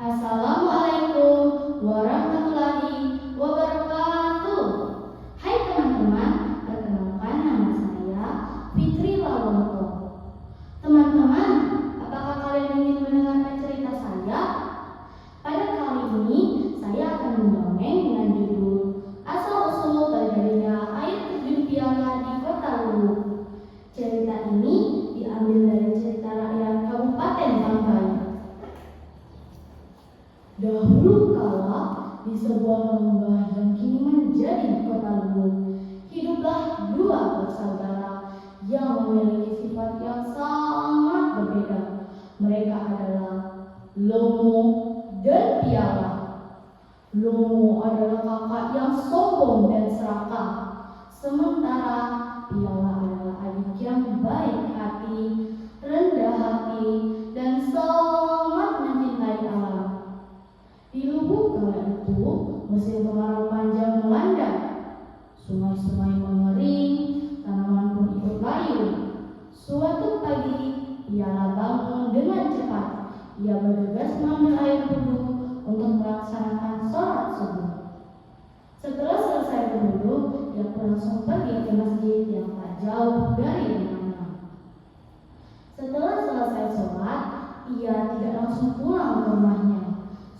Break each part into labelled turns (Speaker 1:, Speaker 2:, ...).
Speaker 1: Assalamualaikum warahmatullahi wabarakatuh. Hai teman-teman, perkenalkan nama saya Fitri Lawonto. Teman-teman, apakah kalian ingin mendengarkan cerita saya? Pada kali ini, saya akan mendongeng dengan judul Asal-usul terjadinya air terjun Piala di Kota Luwu. Cerita ini diambil dari cerita rakyat Kabupaten Bangkai. Dahulu kala, di sebuah lembah yang kini menjadi Kota Luwu, hiduplah dua bersaudara yang memiliki sifat yang sangat berbeda. Mereka adalah Lomo dan Piala. Lomo adalah kakak yang sombong dan serakah, sementara Piala adalah adik yang baik hati, rendah hati, dan sangat mencintai alam. Di lubuk kala itu, musim kemarau panjang melanda. Sungai-sungai mengering, tanaman pun ikut layu. Suatu pagi, Piala bangun dengan cepat. Ia bergegas mengambil air wudhu untuk melaksanakan sholat subuh. Setelah selesai berwudhu, ia pun langsung pergi ke masjid yang tak jauh dari rumahnya. Setelah selesai sholat, ia tidak langsung pulang ke rumahnya.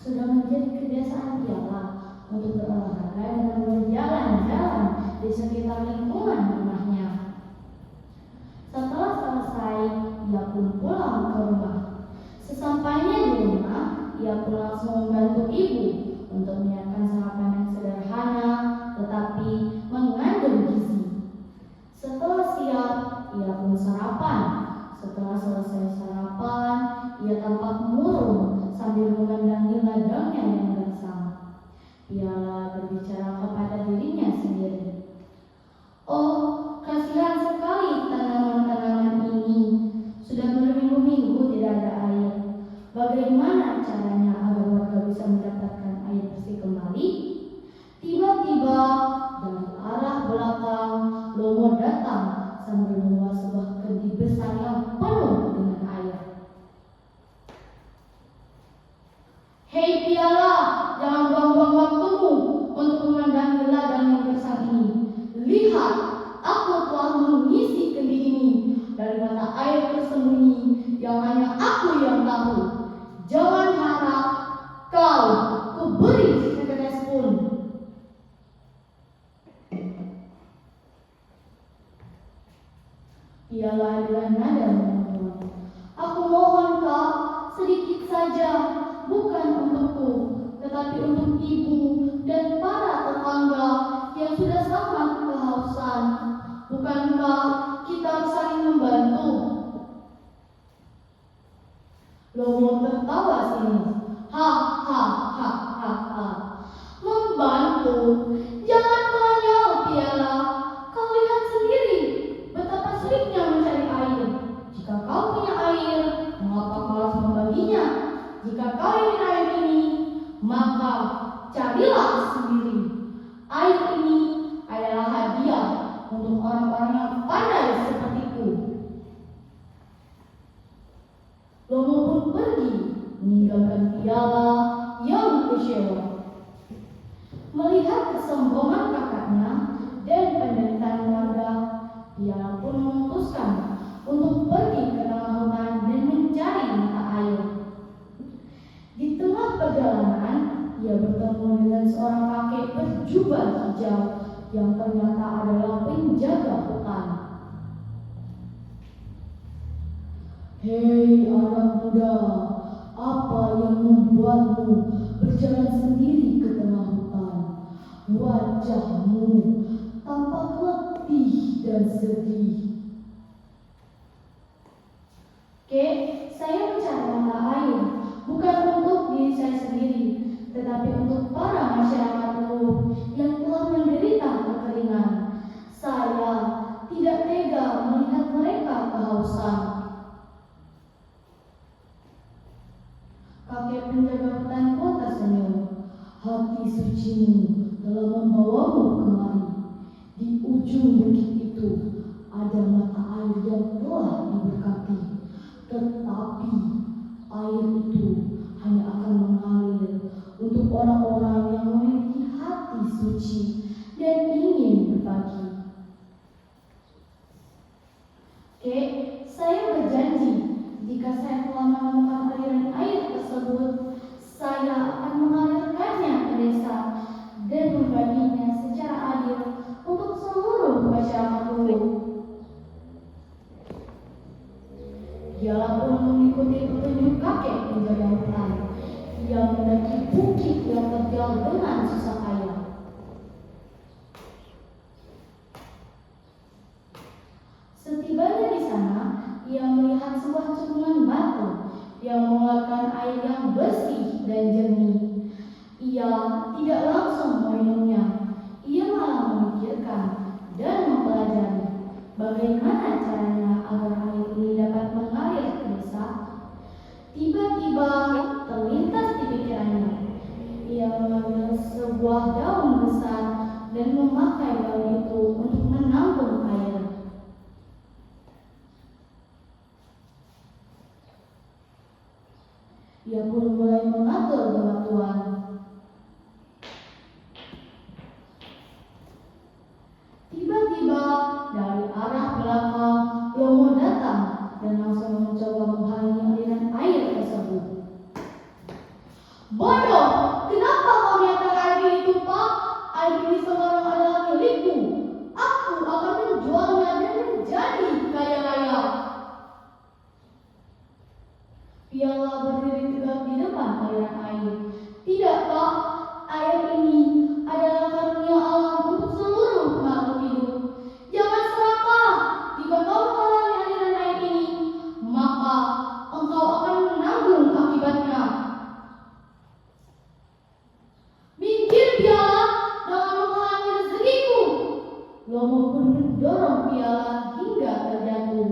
Speaker 1: Sudah menjadi kebiasaan Piala untuk berolahraga dengan berjalan-jalan di sekitar lingkungan rumahnya. Setelah selesai, ia pun pulang ke rumah. Sesampainya di rumah, ia pun langsung membantu ibu untuk menyiapkan sarapan yang sederhana tetapi mengandung gizi. Setelah siap, ia pun sarapan. Setelah selesai sarapan, ia tampak murung sambil memandangi ladangnya yang gersang. Piala berbicara kepada dirinya sendiri. Oh, kasihan sekali tanaman-tanaman ini. Sudah berminggu-minggu tidak ada air. Bagaimana caranya agar warga bisa mendapatkan air bersih kembali? Tiba-tiba dari arah belakang, Lomo datang sambil membawa sebuah kendi besar yang penuh dengan air. Hei Piala, jangan buang-buang waktumu untuk memandangi ladang yang gersang ini. Lihat, aku telah mengisi kendi ini dari mata air tersembunyi yang hanya aku yang tahu. Jangan harap kau kuberi setetes pun. Piala dengan nada memohon. Aku mohon kau, sedikit saja, bukan untukku, tetapi untuk ibu dan para tetangga yang sudah sangat kehausan. Bukankah kita saling membantu? Lomo tertawa sinis. Ha ha ha ha ha. Membantu? Jangan konyol, Piala. Kau lihat sendiri betapa sulitnya mencari air. Jika kau punya air, mengapa kau harus membaginya? Jika kau ingin air ini, maka carilah sendiri. Air ini adalah hadiah untuk orang-orang yang pandai sepertiku. Lomo pun pergi, meninggalkan Piala yang kecewa. Melihat kesombongan kakaknya dan penderitaan warga, Piala pun memutuskan untuk pergi ke tengah hutan dan mencari mata air. Di tengah perjalanan, ia bertemu dengan seorang kakek berjubah hijau yang ternyata adalah penjaga hutan. Hei anak muda, apa yang membuatmu berjalan sendiri ke tengah hutan? Wajahmu tampak letih dan sedih. Kek, saya mencari mata air, bukan untuk diri saya sendiri, tetapi untuk para masyarakat Luwu yang telah menderita kekeringan. Saya tidak tega melihat mereka kehausan. Kakek penjaga hutan pun tersenyum. Hati sucimu telah membawamu kemari. Di ujung bukit itu ada mata air yang telah diberkati, tetapi air itu hanya akan mengalir orang-orang yang memiliki hati suci dan ingin berbagi. Oke, saya berjanji jika saya telah menemukan aliran air tersebut, saya akan mengalirkannya ke desa dan membaginya secara adil untuk seluruh masyarakat dulu. Dialah pun mengikuti petunjuk kakek penjaga hutan yang mendaki bukit yang terjal dengan susah payah. Setibanya di sana, ia melihat sebuah cekungan batu yang mengeluarkan air yang bersih dan jernih. Ia tidak langsung meminumnya. Ia malah memikirkan dan mempelajari bagaimana caranya agar air ini dapat mengalir ke desa. Tiba-tiba terlintas di pikirannya. Ia mengambil sebuah daun besar dan memakai daun itu untuk menampung air. Ia pun mulai mengatur bebatuan. Tiba-tiba dari arah belakang Lomo datang dan langsung mencoba menghalangi aliran air tersebut. Bodoh, kenapa kau biarkan air ini tumpah? Air ini sekarang adalah milikku. Aku akan menjualnya dan menjadi kaya raya. Piala berdiri tegak di depan aliran air. Tidakkah air ini adalah karunia Allah untuk seluruh makhluk hidup? Jangan serakah. Jika kau menghalangi aliran air ini, maka engkau akan menanggung akibatnya. Minggir piala, jangan menghalangi rezekiku. Lomo pun mendorong piala hingga terjatuh.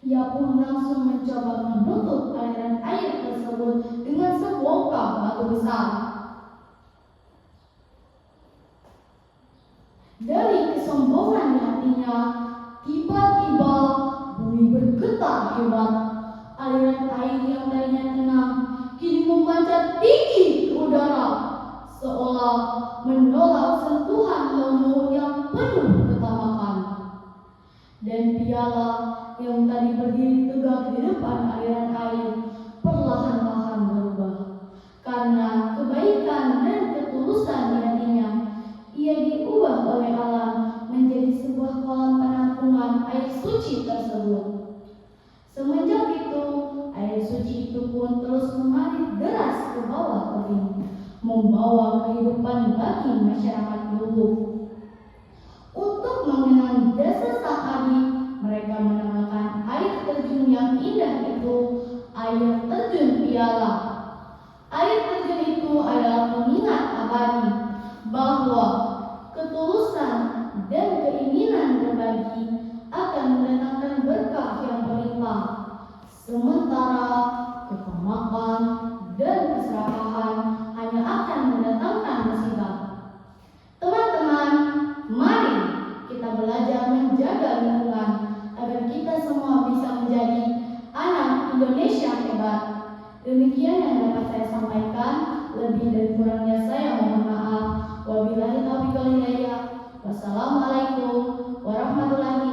Speaker 1: Ia pun langsung mencoba menutup aliran air tersebut dengan sebongkah batu besar. Dari kesombongan hatinya, tiba-tiba bumi bergetar hebat. Aliran air yang tadinya tenang kini memanjat tinggi ke udara, seolah menolak sentuhan Lomo yang penuh ketamakan. Dan piala yang tadi berdiri tegak di depan aliran air perlahan-lahan berubah. Karena kebaikan dan ketulusan di hatinya, ia diubah oleh alam menjadi sebuah kolam penampungan air suci tersebut. Semenjak itu, air suci itu pun terus mengalir deras ke bawah tebing, membawa kehidupan bagi masyarakat dulu. Untuk mengenang jasa sang adik, mereka menamakan air terjun yang indah itu air terjun piala. Air terjun itu adalah pengingat abadi bahwa ketulusan dan keinginan berbagi akan mendatangkan berkah yang berlimpah, sementara ketamakan dan keserakahan hanya akan mendatangkan musibah. Teman-teman, mari kita belajar menjaga lingkungan agar kita semua bisa menjadi anak Indonesia hebat. Demikian yang dapat saya sampaikan. Lebih dan kurangnya saya mohon maaf. Wabillahi taufiq wal hidayah. Wassalamualaikum warahmatullahi